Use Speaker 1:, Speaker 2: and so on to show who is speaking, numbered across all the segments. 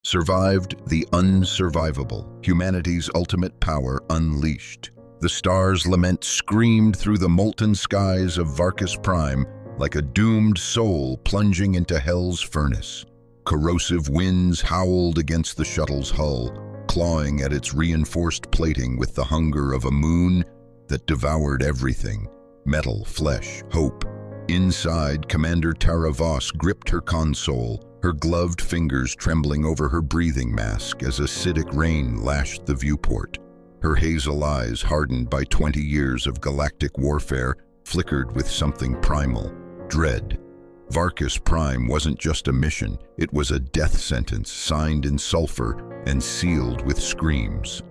Speaker 1: survived the unsurvivable, humanity's ultimate power unleashed. The stars' lament screamed through the molten skies of Varkus Prime like a doomed soul plunging into hell's furnace. Corrosive winds howled against the shuttle's hull, clawing at its reinforced plating with the hunger of a moon that devoured everything: metal, flesh, hope. Inside, Commander Tara Voss gripped her console, her gloved fingers trembling over her breathing mask as acidic rain lashed the viewport. Her hazel eyes, hardened by 20 years of galactic warfare, flickered with something primal: dread. Varkus Prime wasn't just a mission, it was a death sentence signed in sulfur and sealed with screams.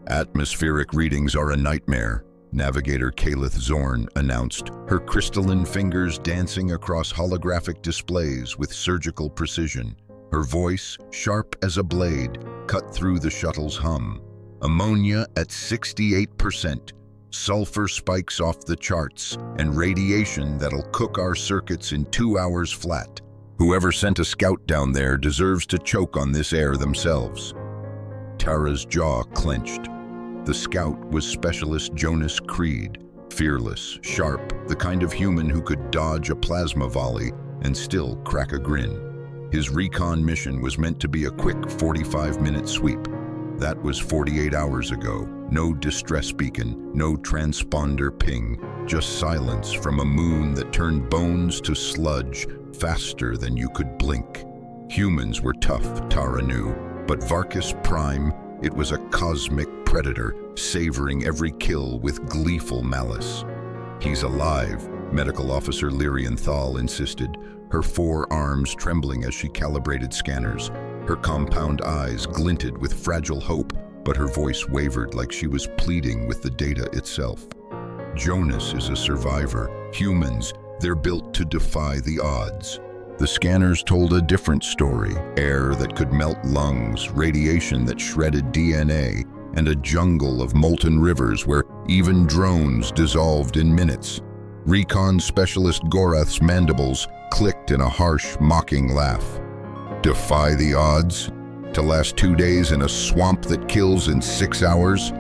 Speaker 1: "Atmospheric readings are a nightmare," Navigator Kalith Zorn announced, her crystalline fingers dancing across holographic displays with surgical precision. Her voice, sharp as a blade, cut through the shuttle's hum. "Ammonia at 68%, sulfur spikes off the charts, and radiation that'll cook our circuits in 2 hours flat. Whoever sent a scout down there deserves to choke on this air themselves." Tara's jaw clenched. The scout was Specialist Jonas Creed, fearless, sharp, the kind of human who could dodge a plasma volley and still crack a grin. His recon mission was meant to be a quick 45-minute sweep. That was 48 hours ago. No distress beacon, no transponder ping, just silence from a moon that turned bones to sludge faster than you could blink. Humans were tough, Tara knew, but Varkus Prime, it was a cosmic predator, savoring every kill with gleeful malice. "He's alive," Medical Officer Lyrian Thal insisted, her forearms trembling as she calibrated scanners. Her compound eyes glinted with fragile hope, but her voice wavered like she was pleading with the data itself. "Jonas is a survivor. Humans, they're built to defy the odds." The scanners told a different story: air that could melt lungs, radiation that shredded DNA, and a jungle of molten rivers where even drones dissolved in minutes. Recon Specialist Gorath's mandibles clicked in a harsh, mocking laugh. "Defy the odds? To last 2 days in a swamp that kills in 6 hours?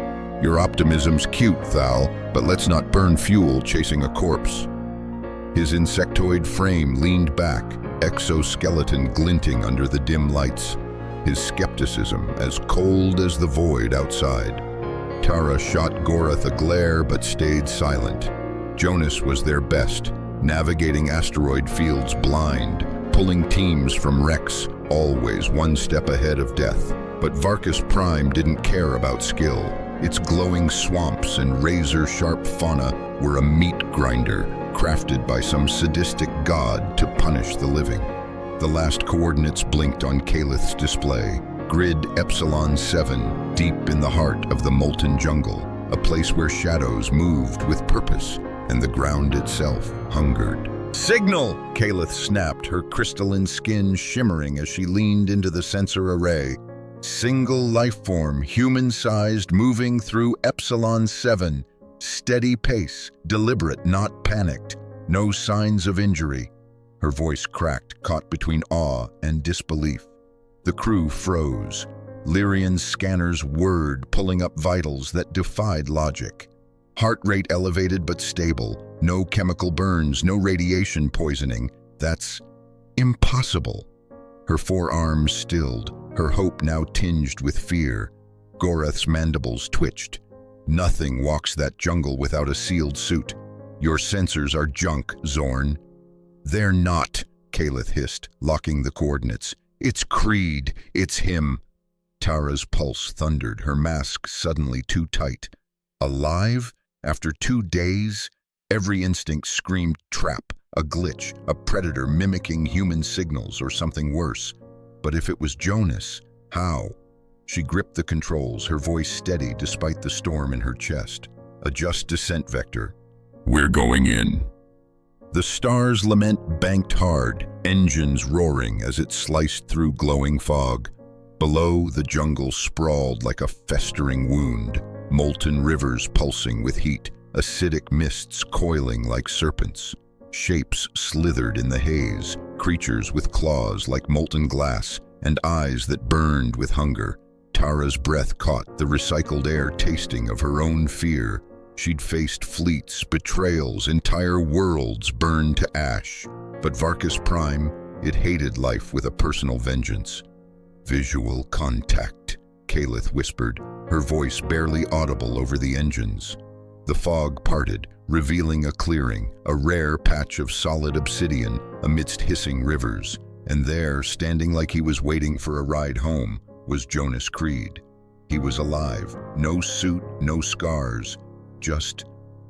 Speaker 1: Your optimism's cute, Thal, but let's not burn fuel chasing a corpse." His insectoid frame leaned back, exoskeleton glinting under the dim lights, his skepticism as cold as the void outside. Tara shot Gorath a glare but stayed silent. Jonas was their best, navigating asteroid fields blind, pulling teams from wrecks, always one step ahead of death. But Varkus Prime didn't care about skill. Its glowing swamps and razor-sharp fauna were a meat grinder, crafted by some sadistic god to punish the living. The last coordinates blinked on Kalith's display. Grid Epsilon 7, deep in the heart of the molten jungle, a place where shadows moved with purpose, and the ground itself hungered. "Signal!" Kalith snapped, her crystalline skin shimmering as she leaned into the sensor array. Single life form, human-sized, moving through Epsilon 7. Steady pace, deliberate, not panicked. No signs of injury. Her voice cracked, caught between awe and disbelief. The crew froze. Lyrian's scanners whirred, pulling up vitals that defied logic. Heart rate elevated but stable. No chemical burns, no radiation poisoning. That's impossible. Her forearms stilled, her hope now tinged with fear. Gorath's mandibles twitched. "Nothing walks that jungle without a sealed suit. Your sensors are junk, Zorn." "They're not," Kalith hissed, locking the coordinates. "It's Creed. It's him." Tara's pulse thundered, her mask suddenly too tight. Alive? After 2 days? Every instinct screamed trap, a glitch, a predator mimicking human signals, or something worse. But if it was Jonas, how? She gripped the controls, her voice steady despite the storm in her chest. "Adjust descent vector." "We're going in." The star's lament banked hard, engines roaring as it sliced through glowing fog. Below, the jungle sprawled like a festering wound, molten rivers pulsing with heat, acidic mists coiling like serpents. Shapes slithered in the haze, creatures with claws like molten glass, and eyes that burned with hunger. Tara's breath caught the recycled air tasting of her own fear. She'd faced fleets, betrayals, entire worlds burned to ash. But Varkus Prime, it hated life with a personal vengeance. "Visual contact," Kalith whispered, her voice barely audible over the engines. The fog parted, revealing a clearing, a rare patch of solid obsidian amidst hissing rivers. And there, standing like he was waiting for a ride home, was Jonas Creed. He was alive, no suit, no scars, just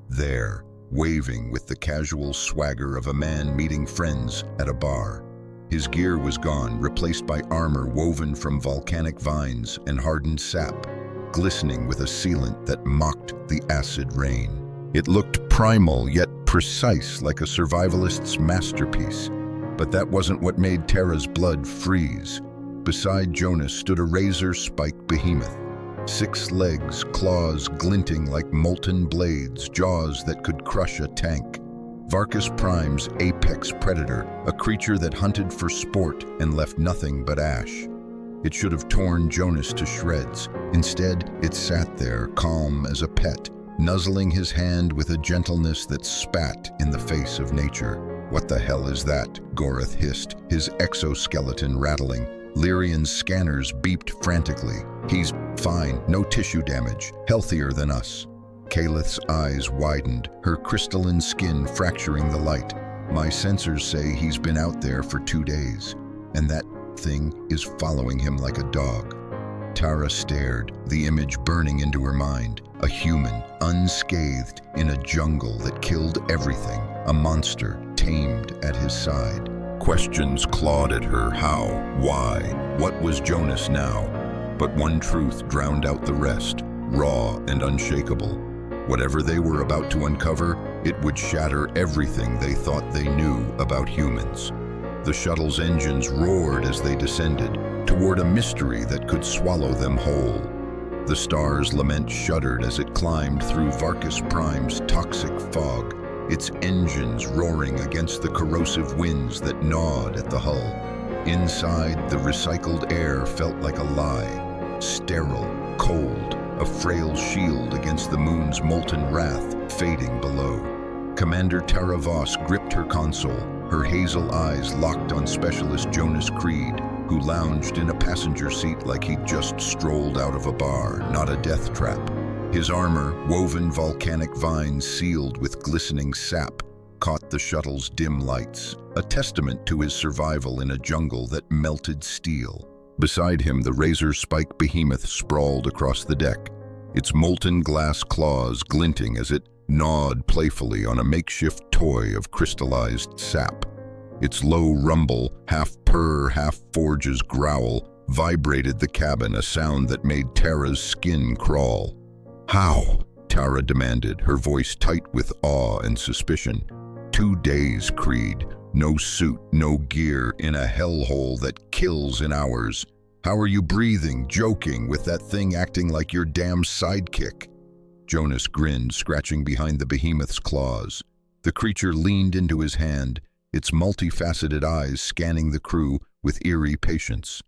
Speaker 1: there, waving with the casual swagger of a man meeting friends at a bar. His gear was gone, replaced by armor woven from volcanic vines and hardened sap, glistening with a sealant that mocked the acid rain. It looked primal yet precise, like a survivalist's masterpiece. But that wasn't what made Tara's blood freeze. Beside Jonas stood a razor-spike behemoth. 6 legs, claws glinting like molten blades, jaws that could crush a tank. Varkus Prime's apex predator, a creature that hunted for sport and left nothing but ash. It should have torn Jonas to shreds. Instead, it sat there, calm as a pet, nuzzling his hand with a gentleness that spat in the face of nature. "What the hell is that?" Gorath hissed, his exoskeleton rattling. Lyrian's scanners beeped frantically. "He's fine, no tissue damage, healthier than us." Kalith's eyes widened, her crystalline skin fracturing the light. "My sensors say he's been out there for 2 days, and that thing is following him like a dog." Tara stared, the image burning into her mind. A human, unscathed, in a jungle that killed everything, a monster tamed at his side. Questions clawed at her. How? Why? What was Jonas now? But one truth drowned out the rest, raw and unshakable. Whatever they were about to uncover, it would shatter everything they thought they knew about humans. The shuttle's engines roared as they descended, toward a mystery that could swallow them whole. The star's lament shuddered as it climbed through Varkus Prime's toxic fog, its engines roaring against the corrosive winds that gnawed at the hull. Inside, the recycled air felt like a lie, sterile, cold, a frail shield against the moon's molten wrath fading below. Commander Tara Voss gripped her console, her hazel eyes locked on Specialist Jonas Creed, who lounged in a passenger seat like he'd just strolled out of a bar, not a death trap. His armor, woven volcanic vines sealed with glistening sap, caught the shuttle's dim lights, a testament to his survival in a jungle that melted steel. Beside him, the razor-spike behemoth sprawled across the deck, its molten glass claws glinting as it gnawed playfully on a makeshift toy of crystallized sap. Its low rumble, half purr, half Forge's growl, vibrated the cabin, a sound that made Tara's skin crawl. "How?" Tara demanded, her voice tight with awe and suspicion. 2 days, Creed. No suit, no gear, in a hellhole that kills in hours. How are you breathing, joking, with that thing acting like your damn sidekick? Jonas grinned, scratching behind the behemoth's claws. The creature leaned into his hand, its multifaceted eyes scanning the crew with eerie patience.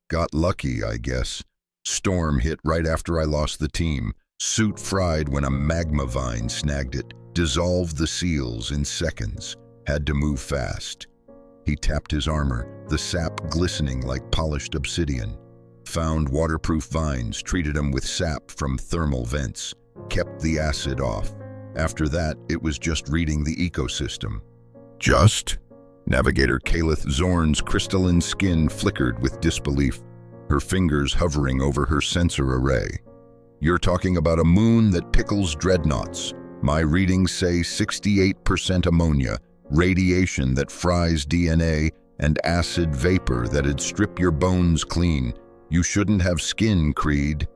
Speaker 1: Got lucky, I guess. Storm hit right after I lost the team. Suit fried when a magma vine snagged it. Dissolved the seals in seconds. Had to move fast. He tapped his armor, the sap glistening like polished obsidian. Found waterproof vines, treated them with sap from thermal vents. Kept the acid off. After that, it was just reading the ecosystem. Just? Navigator Kalith Zorn's crystalline skin flickered with disbelief, her fingers hovering over her sensor array. You're talking about a moon that pickles dreadnoughts. My readings say 68% ammonia, radiation that fries DNA, and acid vapor that'd strip your bones clean. You shouldn't have skin, Creed.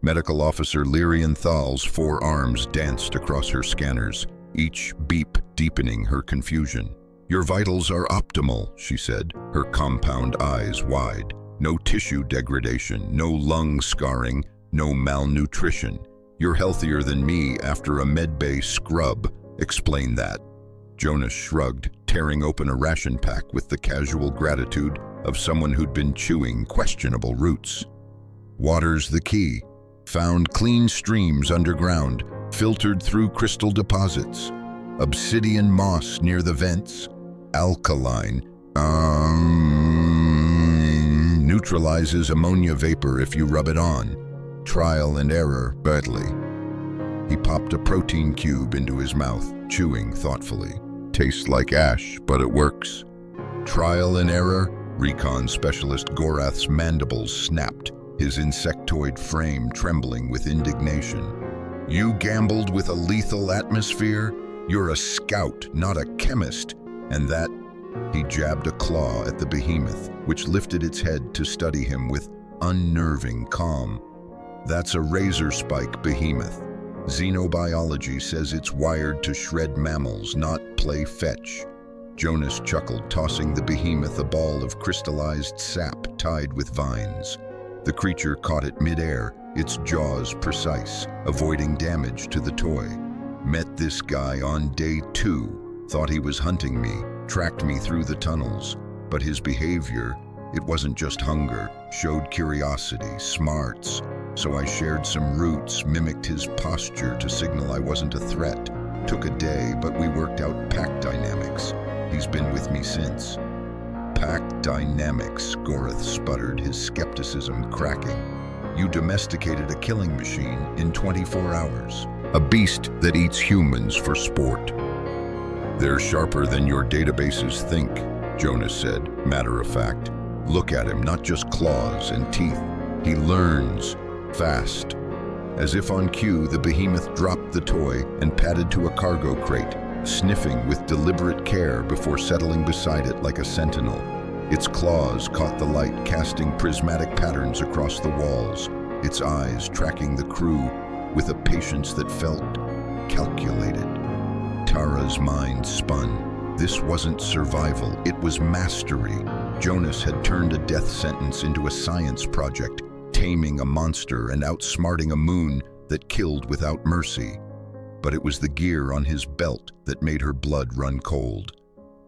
Speaker 1: Medical Officer Lyrian Thal's forearms danced across her scanners, each beep deepening her confusion. Your vitals are optimal, she said, her compound eyes wide. No tissue degradation, no lung scarring, no malnutrition. You're healthier than me after a medbay scrub. Explain that. Jonas shrugged, tearing open a ration pack with the casual gratitude. of someone who'd been chewing questionable roots. Water's the key. Found clean streams underground, filtered through crystal deposits. Obsidian moss near the vents. Alkaline. Neutralizes ammonia vapor if you rub it on. Trial and error, badly. He popped a protein cube into his mouth, chewing thoughtfully. Tastes like ash, but it works. Trial and error? Recon specialist Gorath's mandibles snapped, his insectoid frame trembling with indignation. You gambled with a lethal atmosphere? You're a scout, not a chemist. And that... He jabbed a claw at the behemoth, which lifted its head to study him with unnerving calm. That's a razor spike behemoth. Xenobiology says it's wired to shred mammals, not play fetch. Jonas chuckled, tossing the behemoth a ball of crystallized sap tied with vines. The creature caught it midair, its jaws precise, avoiding damage to the toy. Met this guy on day 2. Thought he was hunting me, tracked me through the tunnels. But his behavior, it wasn't just hunger, showed curiosity, smarts. So I shared some roots, mimicked his posture to signal I wasn't a threat. Took a day, but we worked out pack dynamics. He's been with me since. Pack dynamics, Gorath sputtered, his skepticism cracking. You domesticated a killing machine in 24 hours. A beast that eats humans for sport. They're sharper than your databases think, Jonas said, matter of fact. Look at him, not just claws and teeth. He learns fast. As if on cue, the behemoth dropped the toy and padded to a cargo crate, sniffing with deliberate care before settling beside it like a sentinel. Its claws caught the light, casting prismatic patterns across the walls, its eyes tracking the crew with a patience that felt calculated. Tara's mind spun. This wasn't survival, it was mastery. Jonas had turned a death sentence into a science project, taming a monster and outsmarting a moon that killed without mercy. But it was the gear on his belt that made her blood run cold.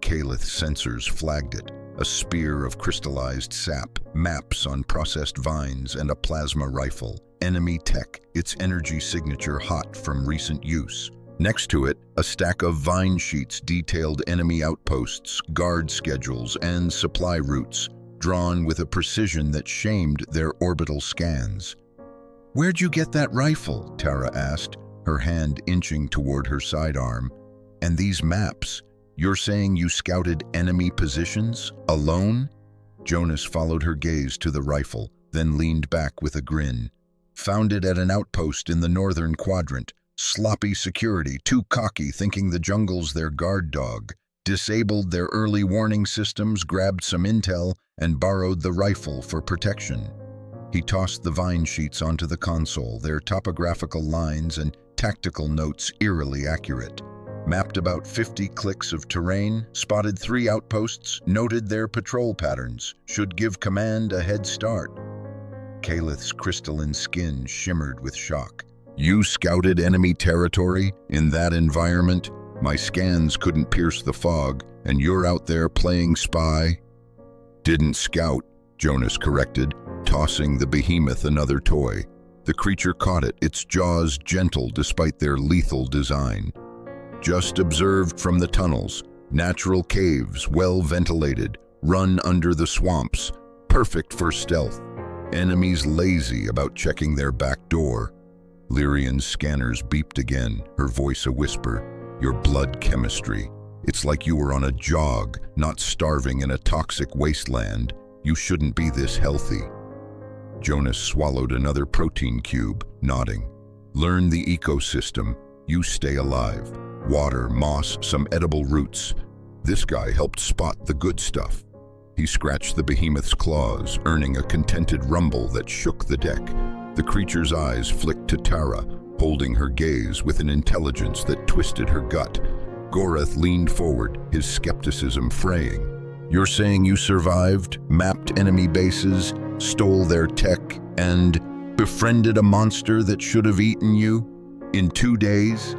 Speaker 1: Calith's sensors flagged it, a spear of crystallized sap, maps on processed vines, and a plasma rifle. Enemy tech, its energy signature hot from recent use. Next to it, a stack of vine sheets detailed enemy outposts, guard schedules, and supply routes, drawn with a precision that shamed their orbital scans. "Where'd you get that rifle?" Tara asked, her hand inching toward her sidearm. "And these maps, you're saying you scouted enemy positions, alone?" Jonas followed her gaze to the rifle, then leaned back with a grin. "Found it at an outpost in the northern quadrant. Sloppy security, too cocky, thinking the jungle's their guard dog. Disabled their early warning systems, grabbed some intel, and borrowed the rifle for protection." He tossed the vine sheets onto the console, their topographical lines and tactical notes eerily accurate. Mapped about 50 clicks of terrain, spotted 3 outposts, noted their patrol patterns, should give command a head start. Calith's crystalline skin shimmered with shock. "You scouted enemy territory? In that environment? My scans couldn't pierce the fog, and you're out there playing spy?" "Didn't scout," Jonas corrected, tossing the behemoth another toy. The creature caught it, its jaws gentle despite their lethal design. "Just observed from the tunnels. Natural caves, well ventilated, run under the swamps. Perfect for stealth. Enemies lazy about checking their back door." Lyrian's scanners beeped again, her voice a whisper. "Your blood chemistry. It's like you were on a jog, not starving in a toxic wasteland. You shouldn't be this healthy." Jonas swallowed another protein cube, nodding. "Learn the ecosystem. You stay alive. Water, moss, some edible roots. This guy helped spot the good stuff." He scratched the behemoth's claws, earning a contented rumble that shook the deck. The creature's eyes flicked to Tara, holding her gaze with an intelligence that twisted her gut. Gorath leaned forward, his skepticism fraying. "You're saying you survived, mapped enemy bases, stole their tech, and befriended a monster that should have eaten you? In 2 days?"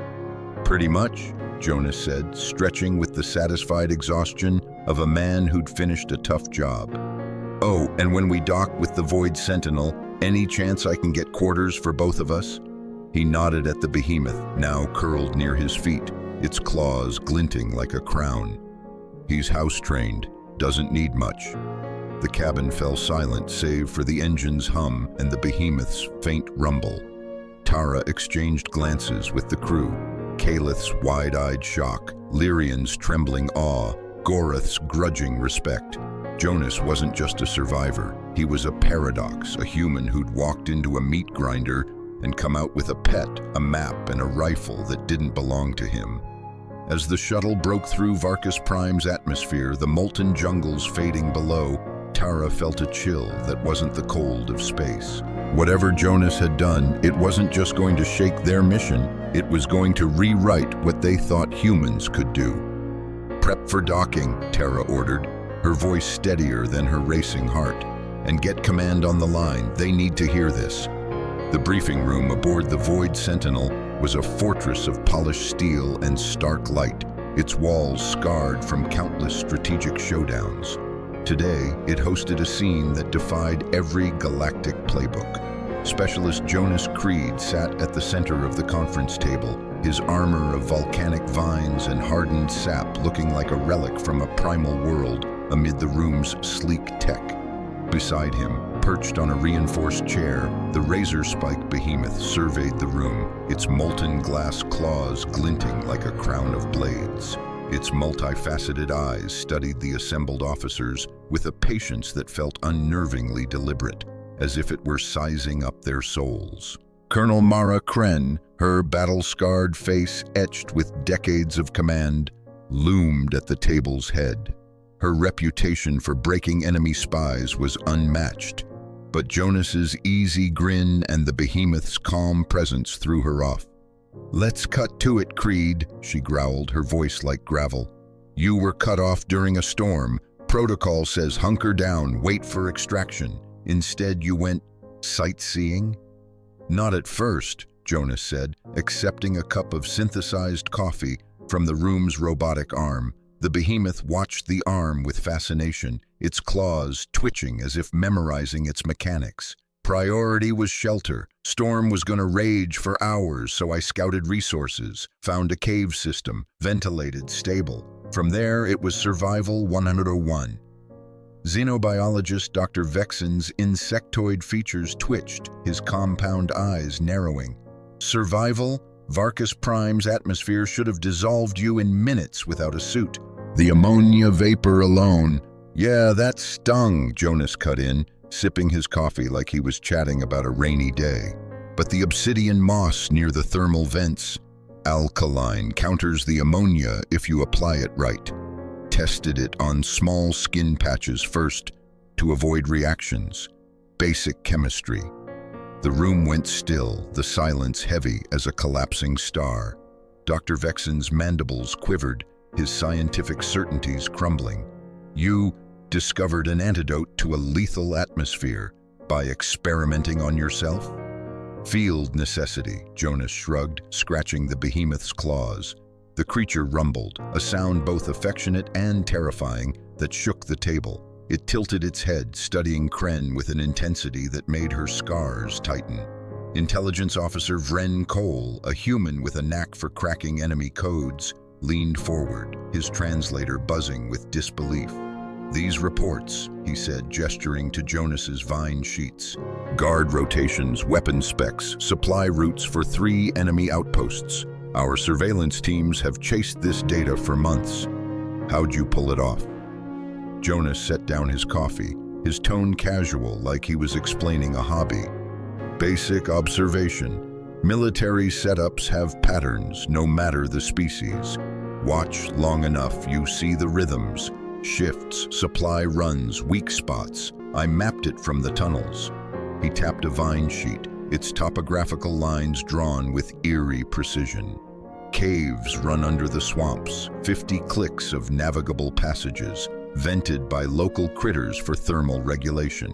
Speaker 1: "Pretty much," Jonas said, stretching with the satisfied exhaustion of a man who'd finished a tough job. Oh, and when we dock with the Void Sentinel, any chance I can get quarters for both of us? He nodded at the behemoth, now curled near his feet, its claws glinting like a crown. He's house-trained, doesn't need much. The cabin fell silent save for the engine's hum and the behemoth's faint rumble. Tara exchanged glances with the crew, Calith's wide-eyed shock, Lyrian's trembling awe, Gorath's grudging respect. Jonas wasn't just a survivor, he was a paradox, a human who'd walked into a meat grinder and come out with a pet, a map, and a rifle that didn't belong to him. As the shuttle broke through Varkus Prime's atmosphere, the molten jungles fading below, Tara felt a chill that wasn't the cold of space. Whatever Jonas had done, it wasn't just going to shake their mission, it was going to rewrite what they thought humans could do. "Prep for docking," Tara ordered, her voice steadier than her racing heart. "And get command on the line, they need to hear this." The briefing room aboard the Void Sentinel was a fortress of polished steel and stark light, its walls scarred from countless strategic showdowns. Today, it hosted a scene that defied every galactic playbook. Specialist Jonas Creed sat at the center of the conference table, his armor of volcanic vines and hardened sap looking like a relic from a primal world amid the room's sleek tech. Beside him, perched on a reinforced chair, the razor-spike behemoth surveyed the room, its molten glass claws glinting like a crown of blades. Its multifaceted eyes studied the assembled officers with a patience that felt unnervingly deliberate, as if it were sizing up their souls. Colonel Mara Kren, her battle-scarred face etched with decades of command, loomed at the table's head. Her reputation for breaking enemy spies was unmatched, but Jonas's easy grin and the behemoth's calm presence threw her off. "Let's cut to it, Creed," she growled, her voice like gravel. "You were cut off during a storm. Protocol says hunker down, wait for extraction. Instead, you went sightseeing?" "Not at first," Jonas said, accepting a cup of synthesized coffee from the room's robotic arm. The behemoth watched the arm with fascination, its claws twitching as if memorizing its mechanics. "Priority was shelter. Storm was going to rage for hours, so I scouted resources, found a cave system, ventilated, stable. From there, it was survival 101. Xenobiologist Dr. Vexen's insectoid features twitched, his compound eyes narrowing. "Survival? Varkus Prime's atmosphere should have dissolved you in minutes without a suit. The ammonia vapor alone." "Yeah, that stung," Jonas cut in, sipping his coffee like he was chatting about a rainy day. "But the obsidian moss near the thermal vents, alkaline, counters the ammonia if you apply it right. Tested it on small skin patches first to avoid reactions. Basic chemistry." The room went still, the silence heavy as a collapsing star. Dr. Vexen's mandibles quivered, his scientific certainties crumbling. "You discovered an antidote to a lethal atmosphere by experimenting on yourself?" "Field necessity," Jonas shrugged, scratching the behemoth's claws. The creature rumbled, a sound both affectionate and terrifying that shook the table. It tilted its head, studying Kren with an intensity that made her scars tighten. Intelligence Officer Vren Cole, a human with a knack for cracking enemy codes, leaned forward, his translator buzzing with disbelief. "These reports," he said, gesturing to Jonas's vine sheets. "Guard rotations, weapon specs, supply routes for 3 enemy outposts. Our surveillance teams have chased this data for months. How'd you pull it off?" Jonas set down his coffee, his tone casual like he was explaining a hobby. "Basic observation. Military setups have patterns, no matter the species. Watch long enough, you see the rhythms. Shifts, supply runs, weak spots. I mapped it from the tunnels." He tapped a vine sheet, its topographical lines drawn with eerie precision. Caves run under the swamps, 50 clicks of navigable passages, vented by local critters for thermal regulation.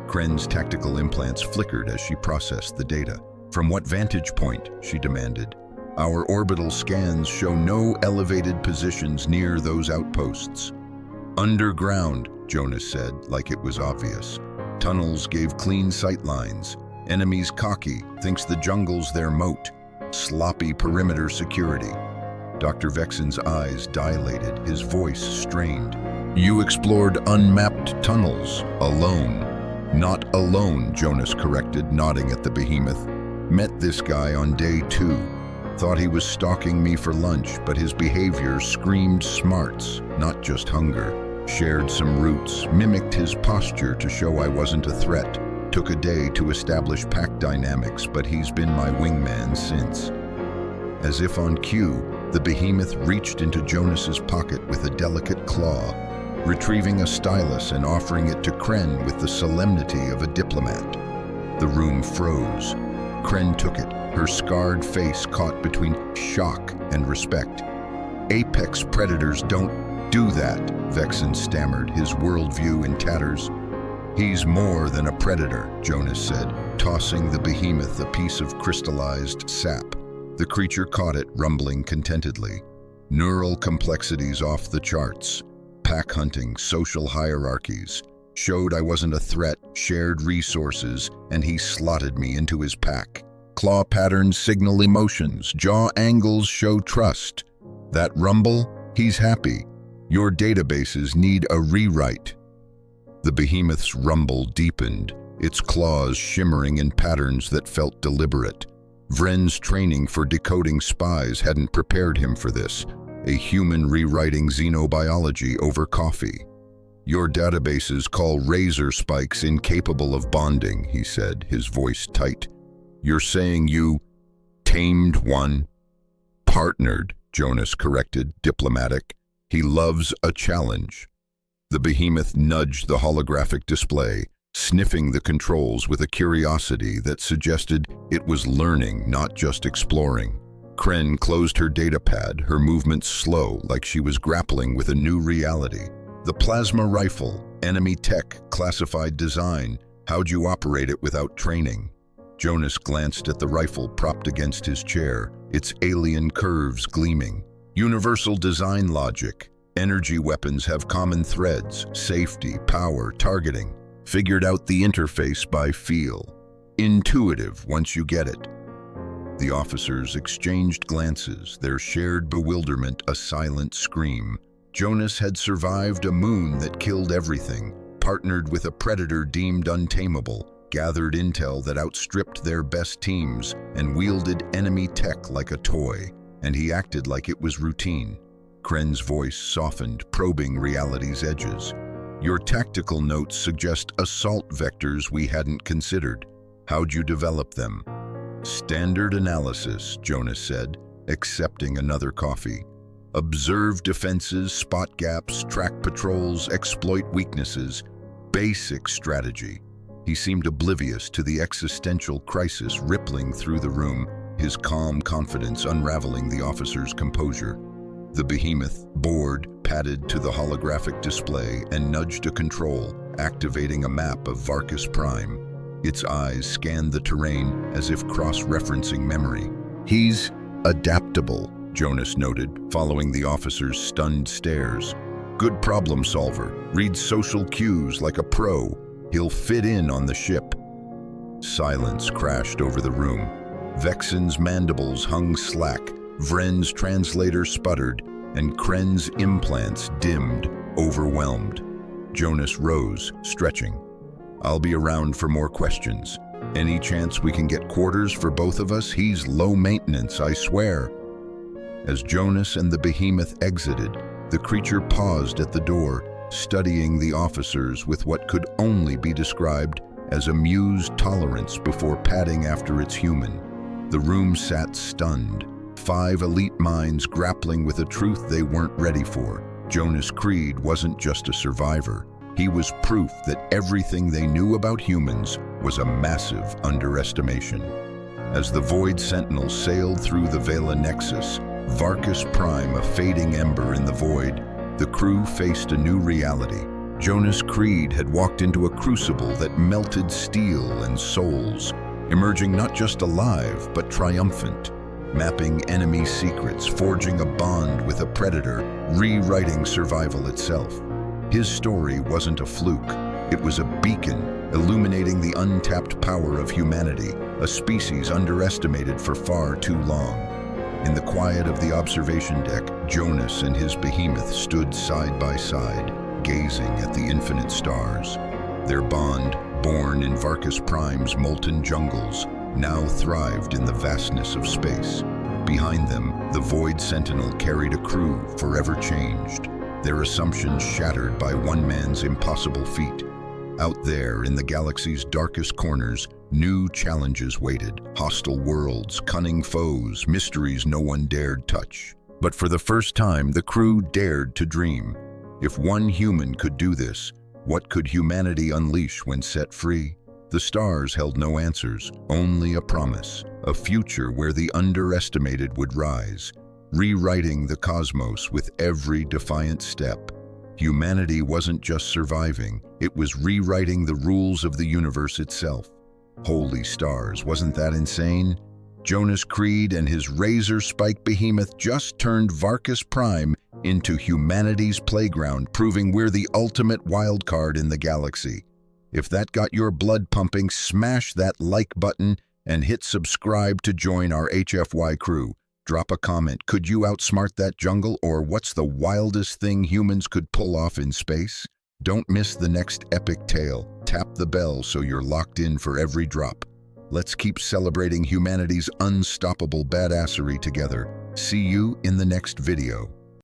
Speaker 1: Kren's tactical implants flickered as she processed the data. "From what vantage point?" she demanded. "Our orbital scans show no elevated positions near those outposts." "Underground," Jonas said, like it was obvious. Tunnels gave clean sight lines. Enemies cocky, thinks the jungle's their moat. Sloppy perimeter security. Dr. Vexen's eyes dilated, his voice strained. You explored unmapped tunnels, alone. Not alone, Jonas corrected, nodding at the behemoth. Met this guy on day 2. Thought he was stalking me for lunch, but his behavior screamed smarts, not just hunger. Shared some roots, mimicked his posture to show I wasn't a threat. Took a day to establish pack dynamics, but he's been my wingman since. As if on cue, the behemoth reached into Jonas's pocket with a delicate claw, retrieving a stylus and offering it to Kren with the solemnity of a diplomat. The room froze. Kren took it, her scarred face caught between shock and respect. Apex predators don't do that, Vexen stammered, his worldview in tatters. He's more than a predator, Jonas said, tossing the behemoth a piece of crystallized sap. The creature caught it, rumbling contentedly. Neural complexities off the charts. Pack hunting, social hierarchies. Showed I wasn't a threat, shared resources, and he slotted me into his pack. Claw patterns signal emotions, jaw angles show trust. That rumble, he's happy. Your databases need a rewrite. The behemoth's rumble deepened, its claws shimmering in patterns that felt deliberate. Vren's training for decoding spies hadn't prepared him for this, a human rewriting xenobiology over coffee. Your databases call razor spikes incapable of bonding, he said, his voice tight. You're saying you tamed one? Partnered, Jonas corrected, diplomatic. He loves a challenge. The behemoth nudged the holographic display, sniffing the controls with a curiosity that suggested it was learning, not just exploring. Kren closed her datapad, her movements slow, like she was grappling with a new reality. The plasma rifle, enemy tech, classified design. How'd you operate it without training? Jonas glanced at the rifle propped against his chair, its alien curves gleaming. Universal design logic. Energy weapons have common threads, safety, power, targeting. Figured out the interface by feel. Intuitive once you get it. The officers exchanged glances, their shared bewilderment a silent scream. Jonas had survived a moon that killed everything, partnered with a predator deemed untamable, gathered intel that outstripped their best teams, and wielded enemy tech like a toy, and he acted like it was routine. Kren's voice softened, probing reality's edges. Your tactical notes suggest assault vectors we hadn't considered. How'd you develop them? Standard analysis, Jonas said, accepting another coffee. Observe defenses, spot gaps, track patrols, exploit weaknesses. Basic strategy. He seemed oblivious to the existential crisis rippling through the room, his calm confidence unraveling the officer's composure. The behemoth, bored, padded to the holographic display and nudged a control, activating a map of Varkus Prime. Its eyes scanned the terrain as if cross-referencing memory. He's adaptable, Jonas noted, following the officer's stunned stares. Good problem solver, reads social cues like a pro. He'll fit in on the ship. Silence crashed over the room. Vexen's mandibles hung slack, Vren's translator sputtered, and Kren's implants dimmed, overwhelmed. Jonas rose, stretching. I'll be around for more questions. Any chance we can get quarters for both of us? He's low maintenance, I swear. As Jonas and the behemoth exited, the creature paused at the door, studying the officers with what could only be described as amused tolerance before padding after its human. The room sat stunned, 5 elite minds grappling with a truth they weren't ready for. Jonas Creed wasn't just a survivor. He was proof that everything they knew about humans was a massive underestimation. As the Void Sentinel sailed through the Vela Nexus, Varkus Prime a fading ember in the void, the crew faced a new reality. Jonas Creed had walked into a crucible that melted steel and souls, emerging not just alive, but triumphant, mapping enemy secrets, forging a bond with a predator, rewriting survival itself. His story wasn't a fluke. It was a beacon illuminating the untapped power of humanity, a species underestimated for far too long. In the quiet of the observation deck, Jonas and his behemoth stood side by side, gazing at the infinite stars. Their bond, born in Varkus Prime's molten jungles, now thrived in the vastness of space. Behind them, the Void Sentinel carried a crew forever changed, their assumptions shattered by one man's impossible feat. Out there, in the galaxy's darkest corners, new challenges waited. Hostile worlds, cunning foes, mysteries no one dared touch. But for the first time, the crew dared to dream. If one human could do this, what could humanity unleash when set free? The stars held no answers, only a promise, a future where the underestimated would rise, rewriting the cosmos with every defiant step. Humanity wasn't just surviving, it was rewriting the rules of the universe itself. Holy stars, wasn't that insane? Jonas Creed and his razor-spike behemoth just turned Varkus Prime into humanity's playground, proving we're the ultimate wildcard in the galaxy. If that got your blood pumping, smash that like button and hit subscribe to join our HFY crew. Drop a comment. Could you outsmart that jungle, or what's the wildest thing humans could pull off in space? Don't miss the next epic tale. Tap the bell so you're locked in for every drop. Let's keep celebrating humanity's unstoppable badassery together. See you in the next video.